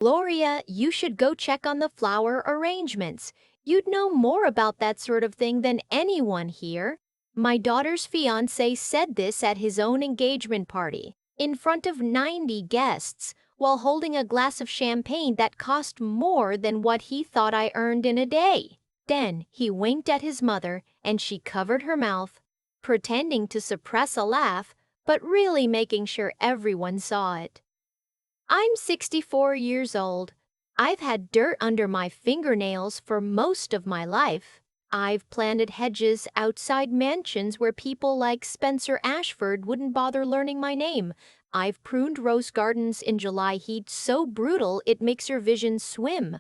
Gloria, you should go check on the flower arrangements. You'd know more about that sort of thing than anyone here. My daughter's fiancé said this at his own engagement party, in front of 90 guests, while holding a glass of champagne that cost more than what he thought I earned in a day. Then he winked at his mother, and she covered her mouth, pretending to suppress a laugh, but really making sure everyone saw it. I'm 64 years old. I've had dirt under my fingernails for most of my life. I've planted hedges outside mansions where people like Spencer Ashford wouldn't bother learning my name. I've pruned rose gardens in July heat so brutal it makes your vision swim.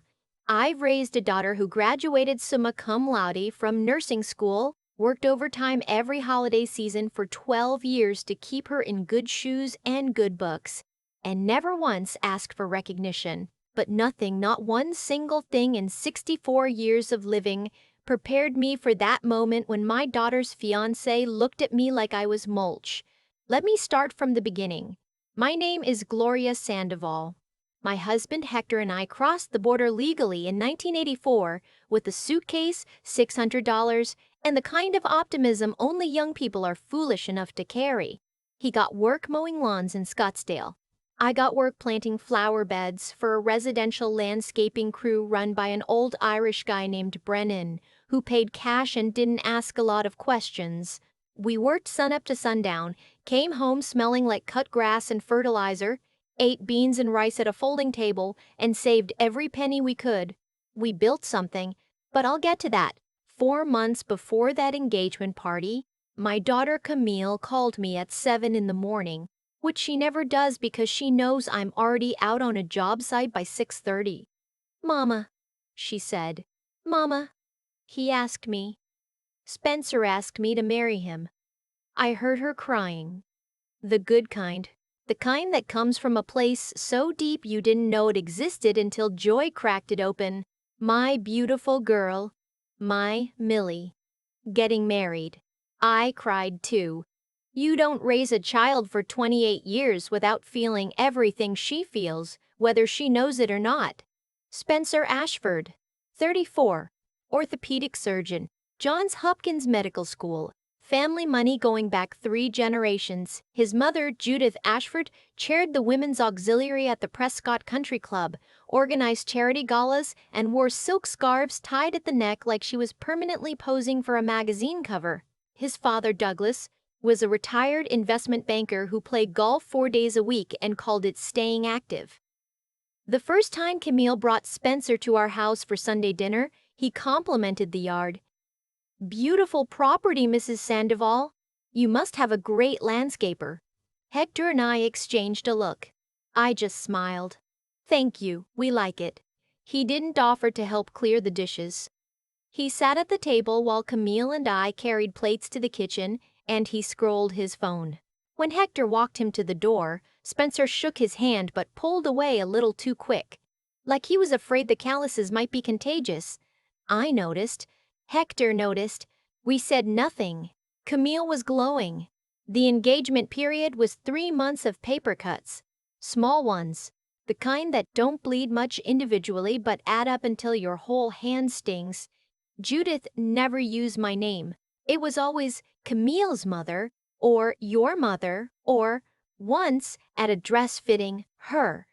I've raised a daughter who graduated summa cum laude from nursing school, worked overtime every holiday season for 12 years to keep her in good shoes and good books, and never once asked for recognition. But nothing, not one single thing in 64 years of living, prepared me for that moment when my daughter's fiancé looked at me like I was mulch. Let me start from the beginning. My name is Gloria Sandoval. My husband Hector and I crossed the border legally in 1984 with a suitcase, $600, and the kind of optimism only young people are foolish enough to carry. He got work mowing lawns in Scottsdale. I got work planting flower beds for a residential landscaping crew run by an old Irish guy named Brennan, who paid cash and didn't ask a lot of questions. We worked sunup to sundown, came home smelling like cut grass and fertilizer, ate beans and rice at a folding table, and saved every penny we could. We built something, but I'll get to that. 4 months before that engagement party, my daughter Camille called me at 7 in the morning, which she never does because she knows I'm already out on a job site by 6:30. "Mama," she said. "Mama." He asked me. Spencer asked me to marry him. I heard her crying. The good kind. The kind that comes from a place so deep you didn't know it existed until joy cracked it open. My beautiful girl. My Millie. Getting married. I cried too. You don't raise a child for 28 years without feeling everything she feels, whether she knows it or not. Spencer Ashford, 34, orthopedic surgeon, Johns Hopkins Medical School. Family money going back 3 generations. His mother, Judith Ashford, chaired the Women's Auxiliary at the Prescott Country Club, organized charity galas, and wore silk scarves tied at the neck like she was permanently posing for a magazine cover. His father, Douglas, was a retired investment banker who played golf 4 days a week and called it staying active. The first time Camille brought Spencer to our house for Sunday dinner, he complimented the yard. "Beautiful property, Mrs. Sandoval. You must have a great landscaper." Hector and I exchanged a look. I just smiled. "Thank you, we like it." He didn't offer to help clear the dishes. He sat at the table while Camille and I carried plates to the kitchen, and he scrolled his phone. When Hector walked him to the door, Spencer shook his hand but pulled away a little too quick, like he was afraid the calluses might be contagious. I noticed. Hector noticed. We said nothing. Camille was glowing. The engagement period was 3 months of paper cuts. Small ones. The kind that don't bleed much individually but add up until your whole hand stings. Judith never used my name. It was always Camille's mother, or your mother, or, once, at a dress fitting, her.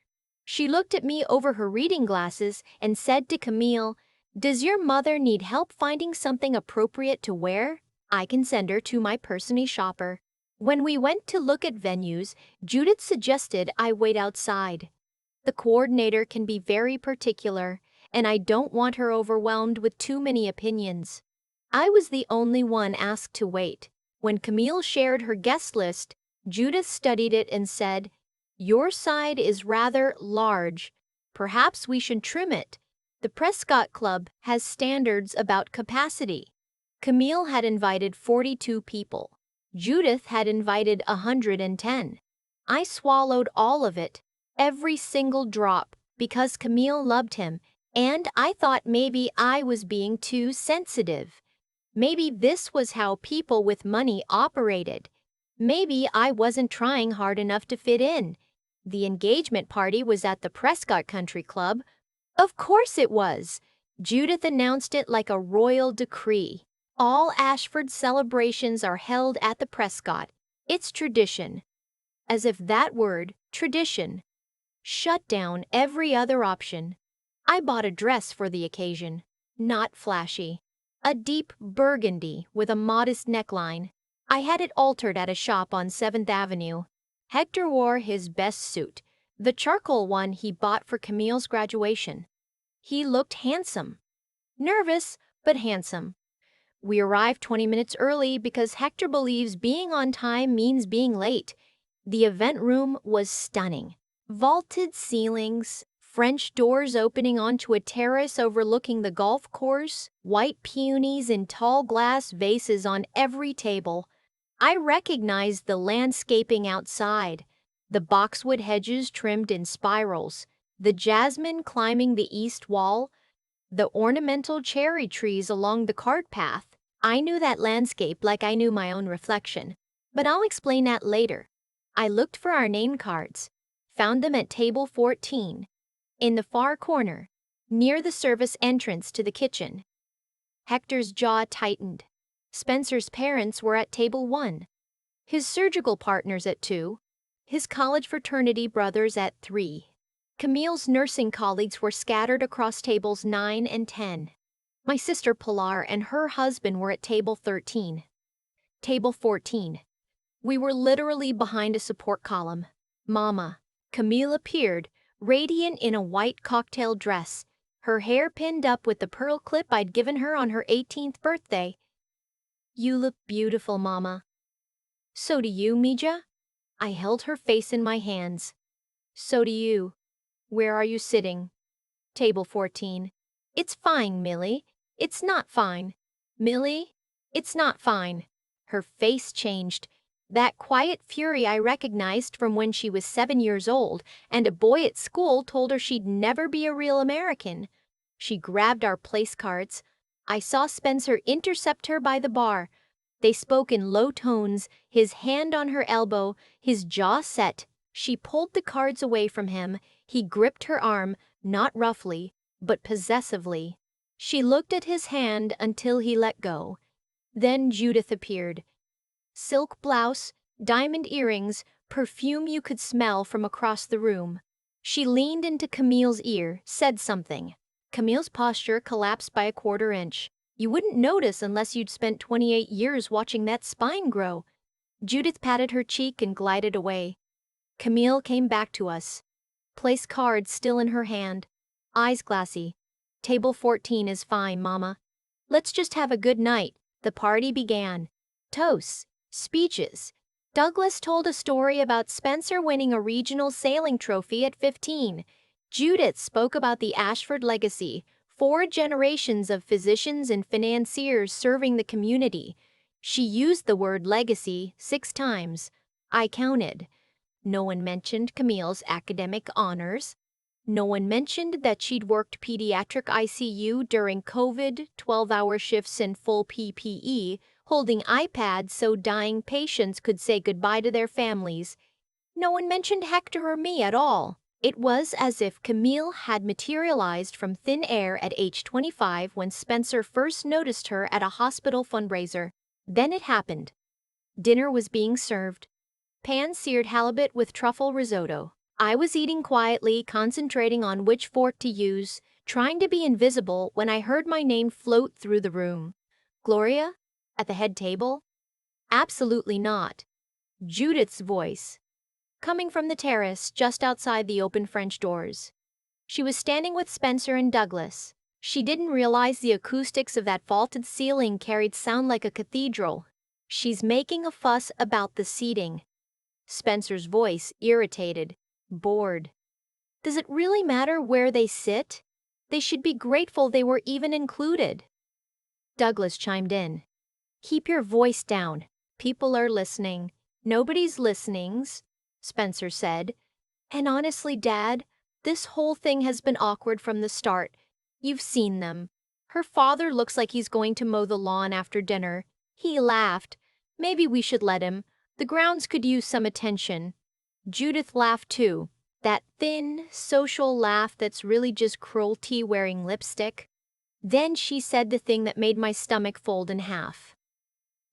She looked at me over her reading glasses and said to Camille, "Does your mother need help finding something appropriate to wear? I can send her to my personal shopper." When we went to look at venues, Judith suggested I wait outside. The coordinator can be very particular, and I don't want her overwhelmed with too many opinions. I was the only one asked to wait. When Camille shared her guest list, Judith studied it and said, "Your side is rather large. Perhaps we should trim it. The Prescott Club has standards about capacity." Camille had invited 42 people. Judith had invited 110. I swallowed all of it, every single drop, because Camille loved him, and I thought maybe I was being too sensitive. Maybe this was how people with money operated. Maybe I wasn't trying hard enough to fit in. The engagement party was at the Prescott Country Club. Of course it was. Judith announced it like a royal decree. All Ashford celebrations are held at the Prescott. It's tradition. As if that word, tradition, shut down every other option. I bought a dress for the occasion. Not flashy. A deep burgundy with a modest neckline. I had it altered at a shop on 7th Avenue. Hector wore his best suit, the charcoal one he bought for Camille's graduation. He looked handsome. Nervous, but handsome. We arrived 20 minutes early because Hector believes being on time means being late. The event room was stunning. Vaulted ceilings, French doors opening onto a terrace overlooking the golf course, white peonies in tall glass vases on every table. I recognized the landscaping outside, the boxwood hedges trimmed in spirals, the jasmine climbing the east wall, the ornamental cherry trees along the cart path. I knew that landscape like I knew my own reflection, but I'll explain that later. I looked for our name cards, found them at table 14, in the far corner, near the service entrance to the kitchen. Hector's jaw tightened. Spencer's parents were at table 1, his surgical partners at 2, his college fraternity brothers at 3. Camille's nursing colleagues were scattered across tables 9 and 10. My sister Pilar and her husband were at table 13. Table 14. We were literally behind a support column. Mama. Camille appeared, radiant in a white cocktail dress, her hair pinned up with the pearl clip I'd given her on her 18th birthday. You look beautiful, Mama. So do you, Mija? I held her face in my hands. So do you. Where are you sitting? Table 14. It's fine, Millie. It's not fine. Millie? It's not fine. Her face changed. That quiet fury I recognized from when she was 7 years old, and a boy at school told her she'd never be a real American. She grabbed our place cards. I saw Spencer intercept her by the bar. They spoke in low tones, his hand on her elbow, his jaw set. She pulled the cards away from him. He gripped her arm, not roughly, but possessively. She looked at his hand until he let go. Then Judith appeared. Silk blouse, diamond earrings, perfume you could smell from across the room. She leaned into Camille's ear, said something. Camille's posture collapsed by a quarter inch. You wouldn't notice unless you'd spent 28 years watching that spine grow. Judith patted her cheek and glided away. Camille came back to us. Place card still in her hand. Eyes glassy. Table 14 is fine, Mama. Let's just have a good night. The party began. Toasts. Speeches. Douglas told a story about Spencer winning a regional sailing trophy at 15. Judith spoke about the Ashford legacy, 4 generations of physicians and financiers serving the community. She used the word legacy 6 times. I counted. No one mentioned Camille's academic honors. No one mentioned that she'd worked pediatric ICU during COVID, 12-hour shifts in full PPE, holding iPads so dying patients could say goodbye to their families. No one mentioned Hector or me at all. It was as if Camille had materialized from thin air at age 25 when Spencer first noticed her at a hospital fundraiser. Then it happened. Dinner was being served. Pan-seared halibut with truffle risotto. I was eating quietly, concentrating on which fork to use, trying to be invisible when I heard my name float through the room. Gloria? At the head table? Absolutely not. Judith's voice, coming from the terrace just outside the open French doors. She was standing with Spencer and Douglas. She didn't realize the acoustics of that vaulted ceiling carried sound like a cathedral. She's making a fuss about the seating. Spencer's voice, irritated, bored. Does it really matter where they sit? They should be grateful they were even included. Douglas chimed in. Keep your voice down. People are listening. Nobody's listening, Spencer said. And honestly, Dad, this whole thing has been awkward from the start. You've seen them. Her father looks like he's going to mow the lawn after dinner. He laughed. Maybe we should let him. The grounds could use some attention. Judith laughed too. That thin, social laugh that's really just cruelty wearing lipstick. Then she said the thing that made my stomach fold in half.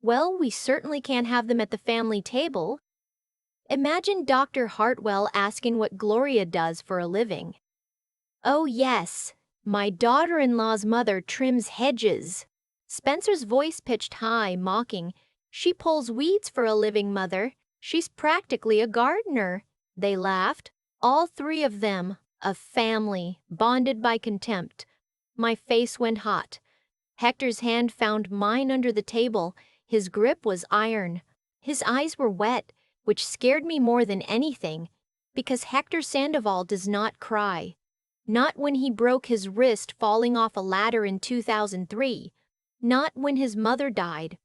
Well, we certainly can't have them at the family table. Imagine Dr. Hartwell asking what Gloria does for a living. Oh yes, my daughter-in-law's mother trims hedges. Spencer's voice pitched high, mocking. She pulls weeds for a living, mother. She's practically a gardener. They laughed, all three of them, a family, bonded by contempt. My face went hot. Hector's hand found mine under the table. His grip was iron. His eyes were wet, which scared me more than anything, because Hector Sandoval does not cry. Not when he broke his wrist falling off a ladder in 2003. Not when his mother died.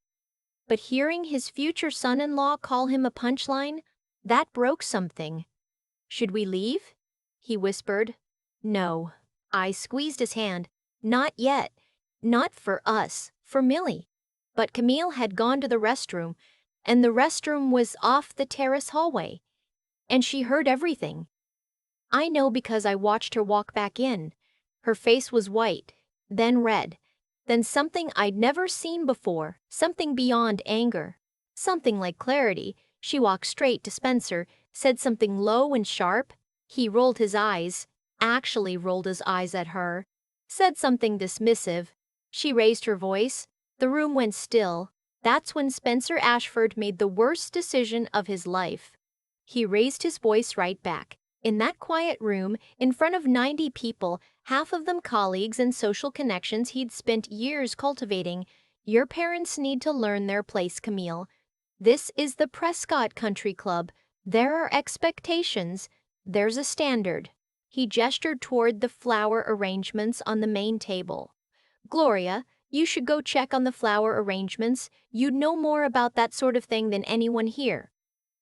But hearing his future son-in-law call him a punchline, that broke something. Should we leave? He whispered. No. I squeezed his hand. Not yet. Not for us, for Millie. But Camille had gone to the restroom, and the restroom was off the terrace hallway. And she heard everything. I know because I watched her walk back in. Her face was white, then red, then something I'd never seen before, something beyond anger. Something like clarity. She walked straight to Spencer, said something low and sharp. He rolled his eyes, actually rolled his eyes at her, said something dismissive. She raised her voice. The room went still. That's when Spencer Ashford made the worst decision of his life. He raised his voice right back. In that quiet room, in front of 90 people, half of them colleagues and social connections he'd spent years cultivating, your parents need to learn their place, Camille. This is the Prescott Country Club. There are expectations. There's a standard. He gestured toward the flower arrangements on the main table. Gloria, you should go check on the flower arrangements. You'd know more about that sort of thing than anyone here.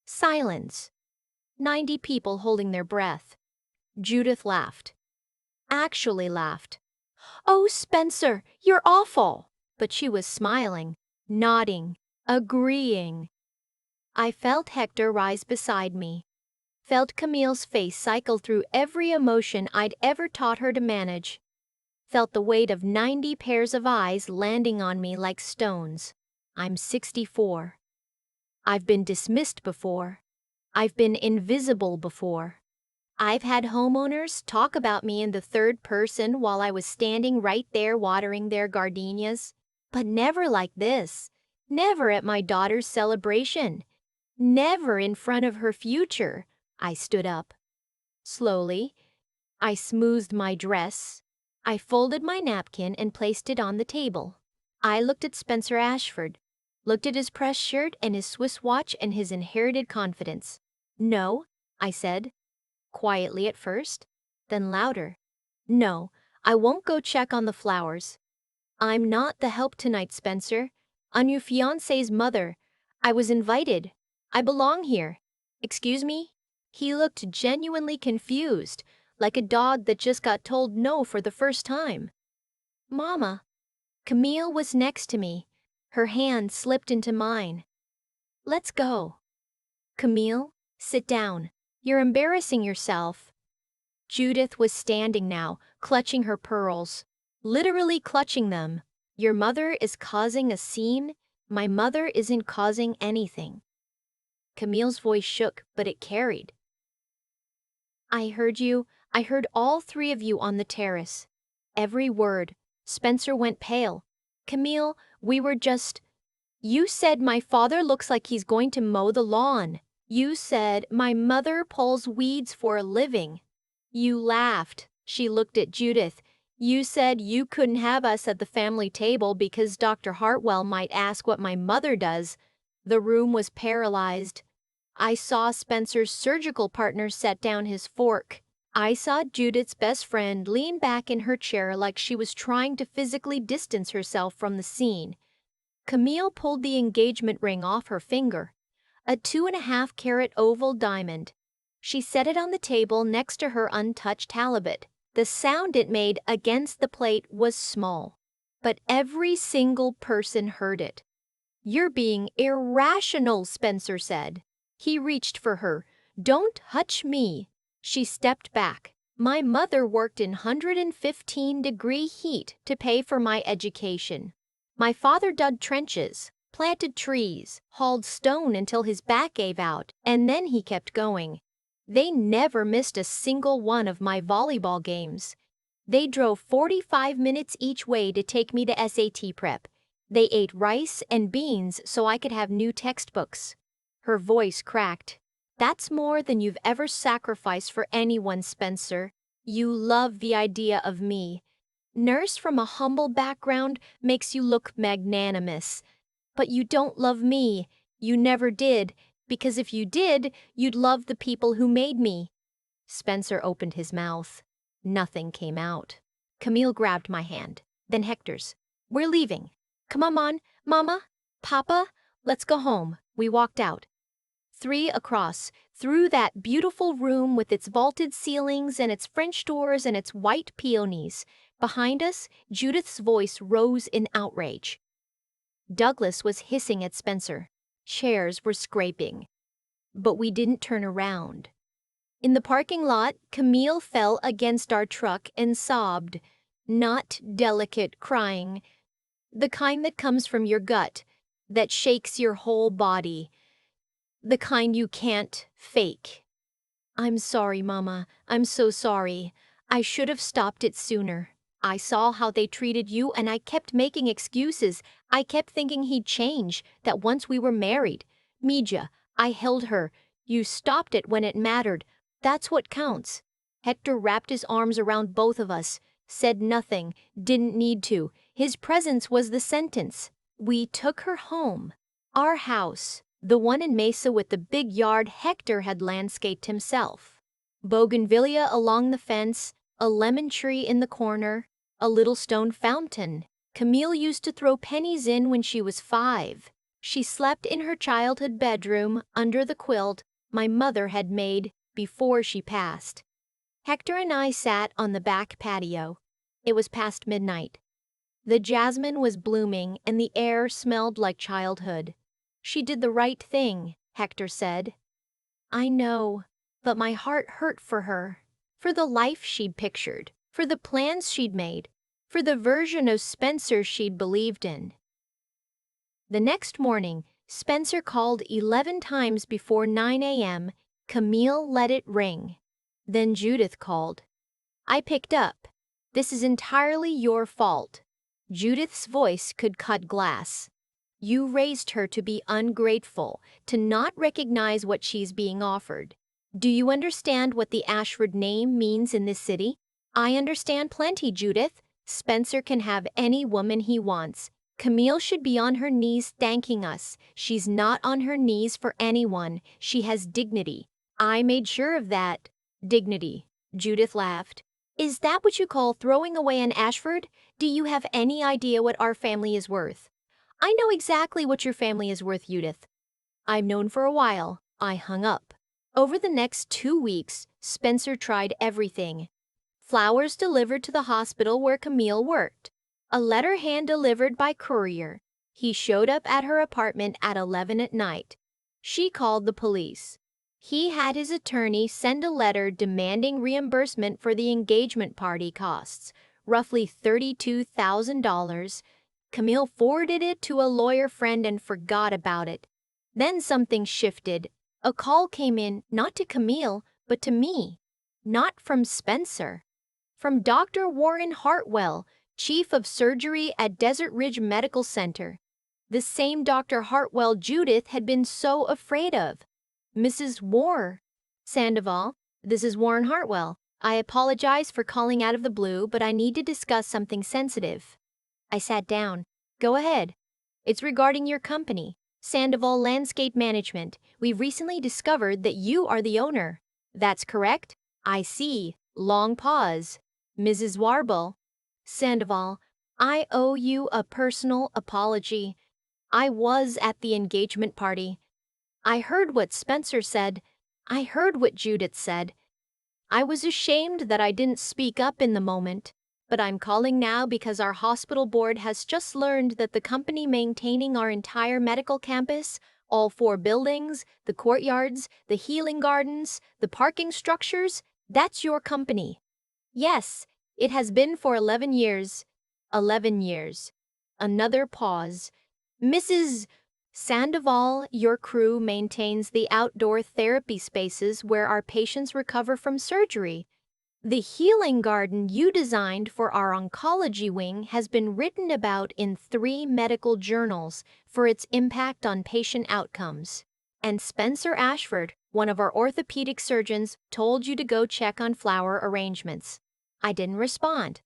Silence. 90 people holding their breath. Judith laughed. Actually laughed. Oh, Spencer, you're awful. But she was smiling, nodding, agreeing. I felt Hector rise beside me. Felt Camille's face cycle through every emotion I'd ever taught her to manage. Felt the weight of 90 pairs of eyes landing on me like stones. I'm 64. I've been dismissed before. I've been invisible before. I've had homeowners talk about me in the third person while I was standing right there watering their gardenias. But never like this. Never at my daughter's celebration. Never in front of her future. I stood up. Slowly, I smoothed my dress. I folded my napkin and placed it on the table. I looked at Spencer Ashford. Looked at his pressed shirt and his Swiss watch and his inherited confidence. No, I said. Quietly at first, then louder. No, I won't go check on the flowers. I'm not the help tonight, Spencer. I'm your fiancé's mother. I was invited. I belong here. Excuse me? He looked genuinely confused, like a dog that just got told no for the first time. Mama. Camille was next to me. Her hand slipped into mine. Let's go. Camille, sit down. You're embarrassing yourself. Judith was standing now, clutching her pearls. Literally clutching them. Your mother is causing a scene. My mother isn't causing anything. Camille's voice shook, but it carried. I heard you. I heard all three of you on the terrace. Every word. Spencer went pale. Camille, we were just... You said my father looks like he's going to mow the lawn. You said my mother pulls weeds for a living. You laughed. She looked at Judith. You said you couldn't have us at the family table because Dr. Hartwell might ask what my mother does. The room was paralyzed. I saw Spencer's surgical partner set down his fork. I saw Judith's best friend lean back in her chair like she was trying to physically distance herself from the scene. Camille pulled the engagement ring off her finger. A 2.5-carat oval diamond. She set it on the table next to her untouched halibut. The sound it made against the plate was small, but every single person heard it. You're being irrational, Spencer said. He reached for her. Don't touch me. She stepped back. My mother worked in 115-degree heat to pay for my education. My father dug trenches, planted trees, hauled stone until his back gave out, and then he kept going. They never missed a single one of my volleyball games. They drove 45 minutes each way to take me to SAT prep. They ate rice and beans so I could have new textbooks. Her voice cracked. That's more than you've ever sacrificed for anyone, Spencer. You love the idea of me. Nurse from a humble background makes you look magnanimous. But you don't love me. You never did, because if you did, you'd love the people who made me. Spencer opened his mouth. Nothing came out. Camille grabbed my hand, then Hector's. We're leaving. Come on, Mama, Papa, let's go home. We walked out. 3 across, through that beautiful room with its vaulted ceilings and its French doors and its white peonies. Behind us, Judith's voice rose in outrage. Douglas was hissing at Spencer. Chairs were scraping. But we didn't turn around. In the parking lot, Camille fell against our truck and sobbed. Not delicate crying. The kind that comes from your gut, that shakes your whole body. The kind you can't fake. I'm sorry, Mama. I'm so sorry. I should have stopped it sooner. I saw how they treated you and I kept making excuses. I kept thinking he'd change, that once we were married. Mija, I held her. You stopped it when it mattered. That's what counts. Hector wrapped his arms around both of us, said nothing, didn't need to. His presence was the sentence. We took her home. Our house, the one in Mesa with the big yard Hector had landscaped himself. Bougainvillea along the fence, a lemon tree in the corner, a little stone fountain. Camille used to throw pennies in when she was 5. She slept in her childhood bedroom under the quilt my mother had made before she passed. Hector and I sat on the back patio. It was past midnight. The jasmine was blooming and the air smelled like childhood. She did the right thing, Hector said. I know, but my heart hurt for her, for the life she'd pictured, for the plans she'd made, for the version of Spencer she'd believed in. The next morning, Spencer called 11 times before 9 a.m. Camille let it ring. Then Judith called. I picked up. This is entirely your fault. Judith's voice could cut glass. You raised her to be ungrateful, to not recognize what she's being offered. Do you understand what the Ashford name means in this city? I understand plenty, Judith. Spencer can have any woman he wants. Camille should be on her knees thanking us. She's not on her knees for anyone. She has dignity. I made sure of that. Dignity. Judith laughed. Is that what you call throwing away an Ashford? Do you have any idea what our family is worth? I know exactly what your family is worth, Judith. I've known for a while. I hung up. Over the next 2 weeks, Spencer tried everything. Flowers delivered to the hospital where Camille worked. A letter hand-delivered by courier. He showed up at her apartment at 11 at night. She called the police. He had his attorney send a letter demanding reimbursement for the engagement party costs, roughly $32,000. Camille forwarded it to a lawyer friend and forgot about it. Then something shifted. A call came in, not to Camille, but to me. Not from Spencer. From Dr. Warren Hartwell, Chief of Surgery at Desert Ridge Medical Center. The same Dr. Hartwell Judith had been so afraid of. Mrs. Sandoval, this is Warren Hartwell. I apologize for calling out of the blue, but I need to discuss something sensitive. I sat down. Go ahead. It's regarding your company, Sandoval Landscape Management. We've recently discovered that you are the owner. That's correct? I see. Long pause. Mrs. Warble. Sandoval, I owe you a personal apology. I was at the engagement party. I heard what Spencer said. I heard what Judith said. I was ashamed that I didn't speak up in the moment, but I'm calling now because our hospital board has just learned that the company maintaining our entire medical campus, all 4 buildings, the courtyards, the healing gardens, the parking structures, That's your company. Yes, it has been for 11 years. 11 years. Another pause. Mrs. Sandoval, your crew maintains the outdoor therapy spaces where our patients recover from surgery. The healing garden you designed for our oncology wing has been written about in 3 medical journals for its impact on patient outcomes. And Spencer Ashford, one of our orthopedic surgeons, told you to go check on flower arrangements. I didn't respond.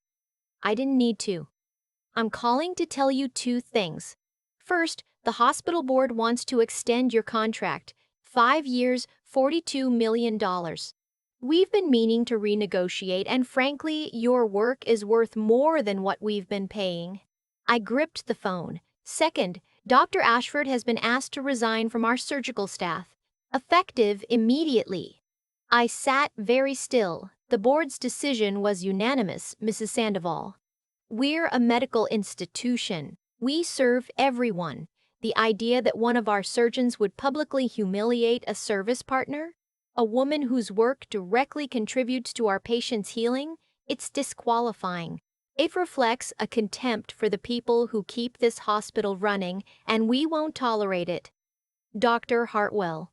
I didn't need to. I'm calling to tell you 2 things. First, the hospital board wants to extend your contract. 5 years, $42 million. We've been meaning to renegotiate, and frankly, your work is worth more than what we've been paying. I gripped the phone. Second, Dr. Ashford has been asked to resign from our surgical staff, effective immediately. I sat very still. The board's decision was unanimous, Mrs. Sandoval. We're a medical institution. We serve everyone. The idea that one of our surgeons would publicly humiliate a service partner, a woman whose work directly contributes to our patients' healing, it's disqualifying. It reflects a contempt for the people who keep this hospital running, and we won't tolerate it. Dr. Hartwell.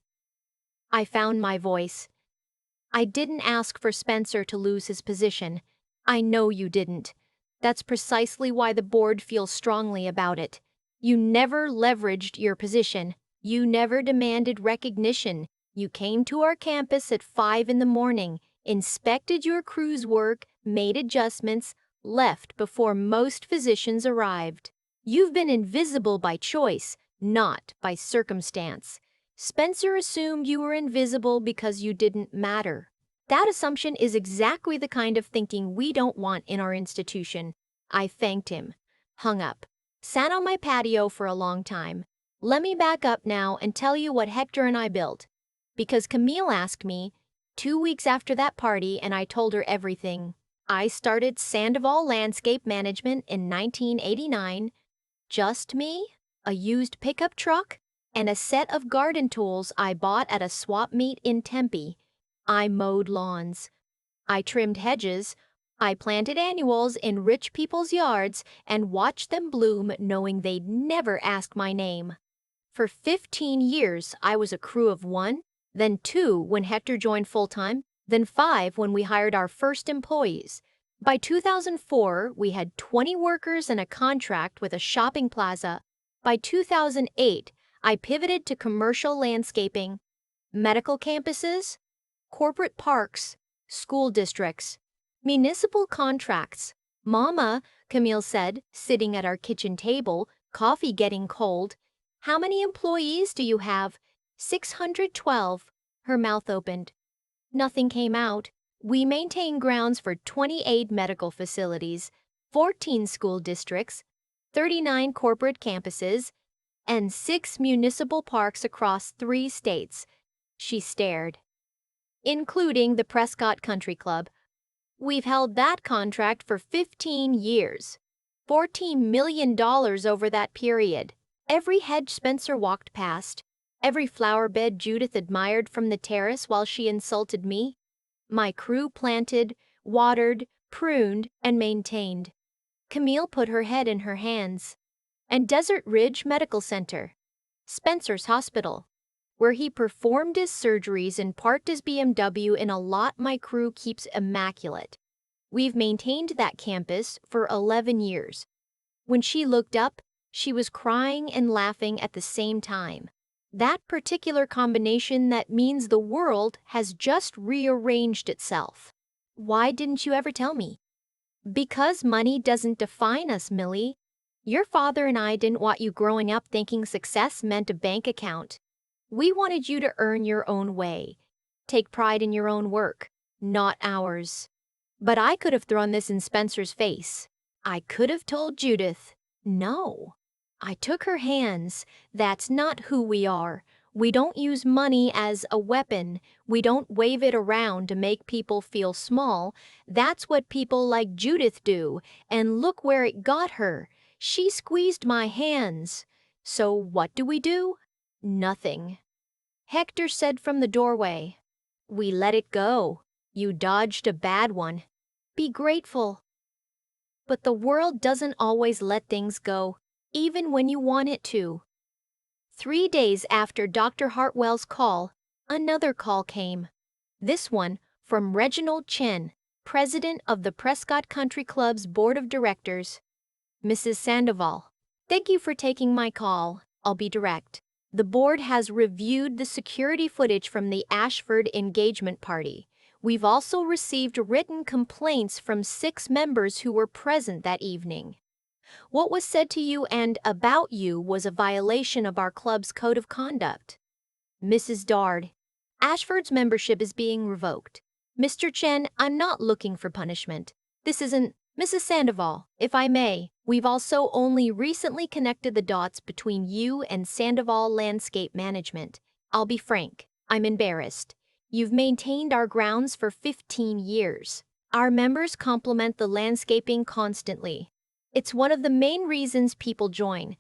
I found my voice. I didn't ask for Spencer to lose his position. I know you didn't. That's precisely why the board feels strongly about it. You never leveraged your position. You never demanded recognition. You came to our campus at 5 in the morning, inspected your crew's work, made adjustments, left before most physicians arrived. You've been invisible by choice, not by circumstance. Spencer assumed you were invisible because you didn't matter. That assumption is exactly the kind of thinking we don't want in our institution. I thanked him, hung up, sat on my patio for a long time. Let me back up now and tell you what Hector and I built. Because Camille asked me, 2 weeks after that party, and I told her everything. I started Sandoval Landscape Management in 1989. Just me, a used pickup truck, and a set of garden tools I bought at a swap meet in Tempe. I mowed lawns. I trimmed hedges. I planted annuals in rich people's yards and watched them bloom knowing they'd never ask my name. For 15 years, I was a crew of 1, then 2 when Hector joined full-time, then 5 when we hired our first employees. By 2004, we had 20 workers and a contract with a shopping plaza. By 2008, I pivoted to commercial landscaping, medical campuses, corporate parks, school districts, municipal contracts. Mama, Camille said, sitting at our kitchen table, coffee getting cold. How many employees do you have? 612. Her mouth opened. Nothing came out. We maintain grounds for 28 medical facilities, 14 school districts, 39 corporate campuses, and 6 municipal parks across 3 states. She stared. Including the Prescott Country Club. We've held that contract for 15 years. $14 million over that period. Every hedge Spencer walked past, every flower bed Judith admired from the terrace while she insulted me, my crew planted, watered, pruned, and maintained. Camille put her head in her hands. And Desert Ridge Medical Center, Spencer's hospital, where he performed his surgeries and parked his BMW in a lot my crew keeps immaculate. We've maintained that campus for 11 years. When she looked up, she was crying and laughing at the same time. That particular combination that means the world has just rearranged itself. Why didn't you ever tell me? Because money doesn't define us, Millie. Your father and I didn't want you growing up thinking success meant a bank account. We wanted you to earn your own way, take pride in your own work, not ours. But I could have thrown this in Spencer's face. I could have told Judith, no. I took her hands. That's not who we are. We don't use money as a weapon. We don't wave it around to make people feel small. That's what people like Judith do. And look where it got her. She squeezed my hands. So what do? Nothing. Hector said from the doorway, we let it go. You dodged a bad one. Be grateful. But the world doesn't always let things go, even when you want it to. 3 days after Dr. Hartwell's call, another call came. This one from Reginald Chen, president of the Prescott Country Club's board of directors. Mrs. Sandoval, thank you for taking my call. I'll be direct. The board has reviewed the security footage from the Ashford engagement party. We've also received written complaints from 6 members who were present that evening. What was said to you and about you was a violation of our club's code of conduct. Mrs. Dard, Ashford's membership is being revoked. Mr. Chen, I'm not looking for punishment. This isn't Mrs. Sandoval, if I may. We've also only recently connected the dots between you and Sandoval Landscape Management. I'll be frank, I'm embarrassed. You've maintained our grounds for 15 years. Our members compliment the landscaping constantly. It's one of the main reasons people join.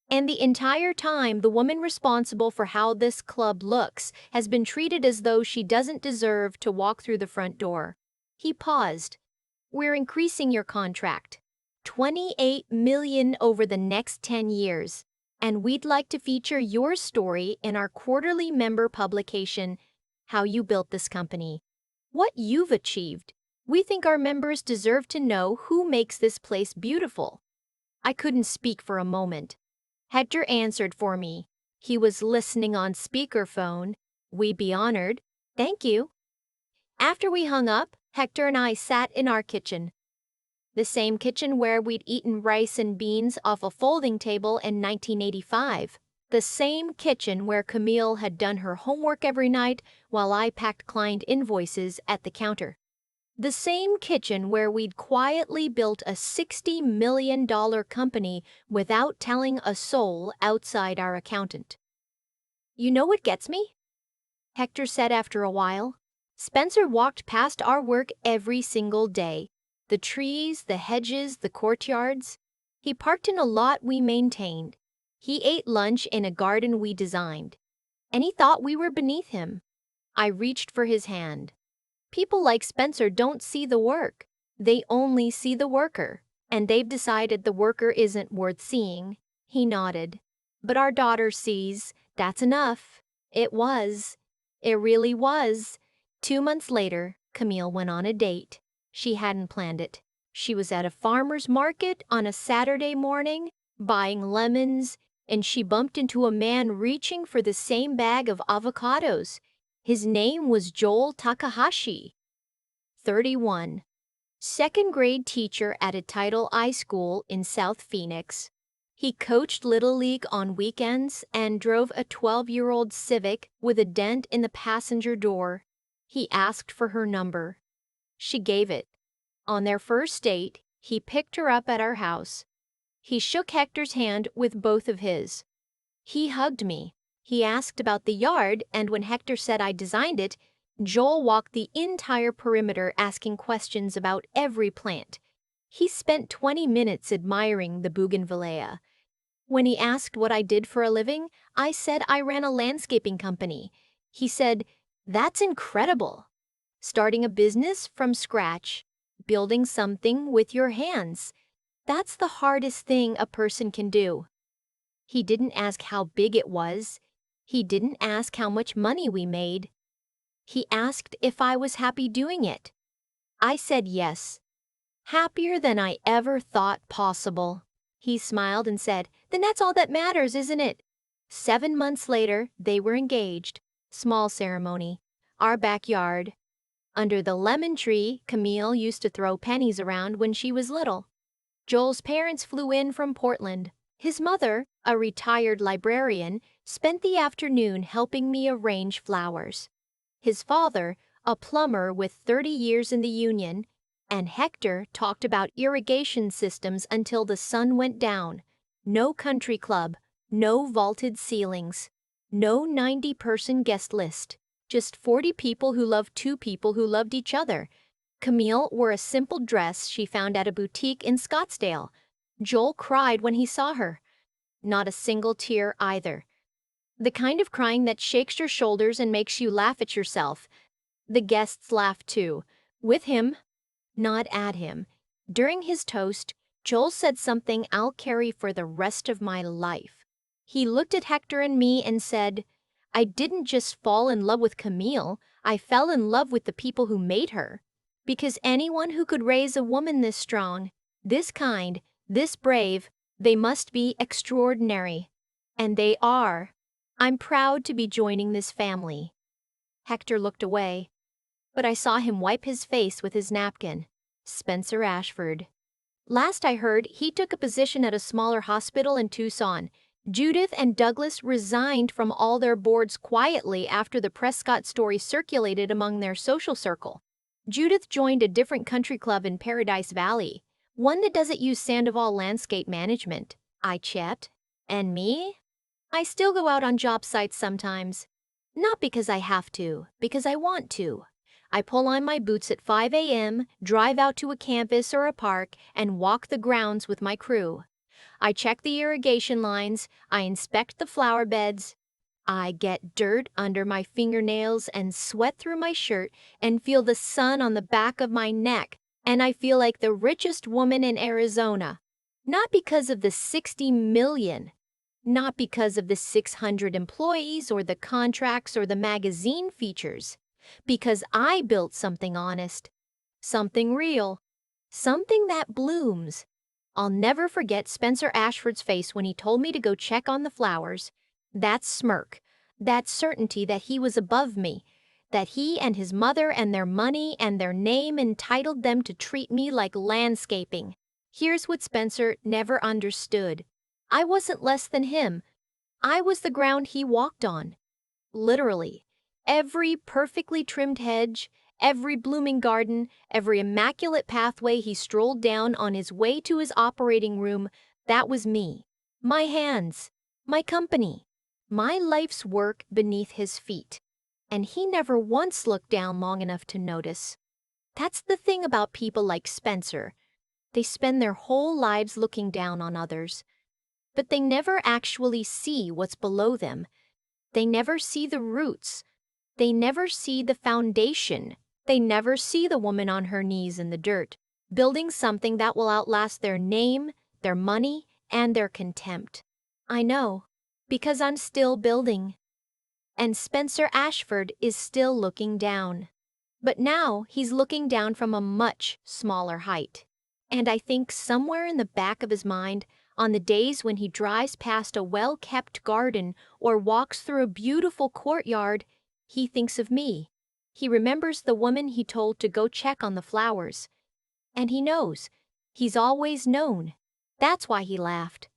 And the entire time, the woman responsible for how this club looks has been treated as though she doesn't deserve to walk through the front door. He paused. We're increasing your contract. $28 million over the next 10 years. And we'd like to feature your story in our quarterly member publication, How You Built This Company. What you've achieved. We think our members deserve to know who makes this place beautiful. I couldn't speak for a moment. Hector answered for me. He was listening on speakerphone. We'd be honored. Thank you. After we hung up, Hector and I sat in our kitchen. The same kitchen where we'd eaten rice and beans off a folding table in 1985. The same kitchen where Camille had done her homework every night while I packed client invoices at the counter. The same kitchen where we'd quietly built a $60 million company without telling a soul outside our accountant. You know what gets me? Hector said after a while. Spencer walked past our work every single day. The trees, the hedges, the courtyards. He parked in a lot we maintained. He ate lunch in a garden we designed. And he thought we were beneath him. I reached for his hand. People like Spencer don't see the work. They only see the worker. And they've decided the worker isn't worth seeing. He nodded. But our daughter sees. That's enough. It was. It really was. 2 months later, Camille went on a date. She hadn't planned it. She was at a farmer's market on a Saturday morning, buying lemons, and she bumped into a man reaching for the same bag of avocados. His name was Joel Takahashi, 31, second-grade teacher at a Title I school in South Phoenix. He coached Little League on weekends and drove a 12-year-old Civic with a dent in the passenger door. He asked for her number. She gave it. On their first date, he picked her up at our house. He shook Hector's hand with both of his. He hugged me. He asked about the yard, and when Hector said I designed it, Joel walked the entire perimeter asking questions about every plant. He spent 20 minutes admiring the bougainvillea. When he asked what I did for a living, I said I ran a landscaping company. He said, "That's incredible. Starting a business from scratch, building something with your hands. That's the hardest thing a person can do." He didn't ask how big it was. He didn't ask how much money we made. He asked if I was happy doing it. I said yes. Happier than I ever thought possible. He smiled and said, "Then that's all that matters, isn't it?" 7 months later, they were engaged. Small ceremony. Our backyard. Under the lemon tree, Camille used to throw pennies around when she was little. Joel's parents flew in from Portland. His mother, a retired librarian, spent the afternoon helping me arrange flowers. His father, a plumber with 30 years in the union, and Hector talked about irrigation systems until the sun went down. No country club, no vaulted ceilings, no 90-person guest list, just 40 people who loved 2 people who loved each other. Camille wore a simple dress she found at a boutique in Scottsdale. Joel cried when he saw her. Not a single tear either. The kind of crying that shakes your shoulders and makes you laugh at yourself. The guests laughed too. With him, not at him. During his toast, Joel said something I'll carry for the rest of my life. He looked at Hector and me and said, I didn't just fall in love with Camille, I fell in love with the people who made her. Because anyone who could raise a woman this strong, this kind, this brave, they must be extraordinary. And they are. I'm proud to be joining this family. Hector looked away, but I saw him wipe his face with his napkin. Spencer Ashford. Last I heard, he took a position at a smaller hospital in Tucson. Judith and Douglas resigned from all their boards quietly after the Prescott story circulated among their social circle. Judith joined a different country club in Paradise Valley, one that doesn't use Sandoval landscape management. I chat. And me? I still go out on job sites sometimes. Not because I have to, because I want to. I pull on my boots at 5 a.m., drive out to a campus or a park, and walk the grounds with my crew. I check the irrigation lines, I inspect the flower beds. I get dirt under my fingernails and sweat through my shirt and feel the sun on the back of my neck, and I feel like the richest woman in Arizona. Not because of the 60 million. Not because of the 600 employees or the contracts or the magazine features. Because I built something honest, something real, something that blooms. I'll never forget Spencer Ashford's face when he told me to go check on the flowers. That smirk, that certainty that he was above me, that he and his mother and their money and their name entitled them to treat me like landscaping. Here's what Spencer never understood. I wasn't less than him. I was the ground he walked on. Literally. Every perfectly trimmed hedge, every blooming garden, every immaculate pathway he strolled down on his way to his operating room, that was me. My hands, my company, my life's work beneath his feet. And he never once looked down long enough to notice. That's the thing about people like Spencer. They spend their whole lives looking down on others. But they never actually see what's below them. They never see the roots. They never see the foundation. They never see the woman on her knees in the dirt, building something that will outlast their name, their money, and their contempt. I know, because I'm still building. And Spencer Ashford is still looking down. But now he's looking down from a much smaller height. And I think somewhere in the back of his mind, on the days when he drives past a well-kept garden or walks through a beautiful courtyard, he thinks of me. He remembers the woman he told to go check on the flowers. And he knows. He's always known. That's why he laughed.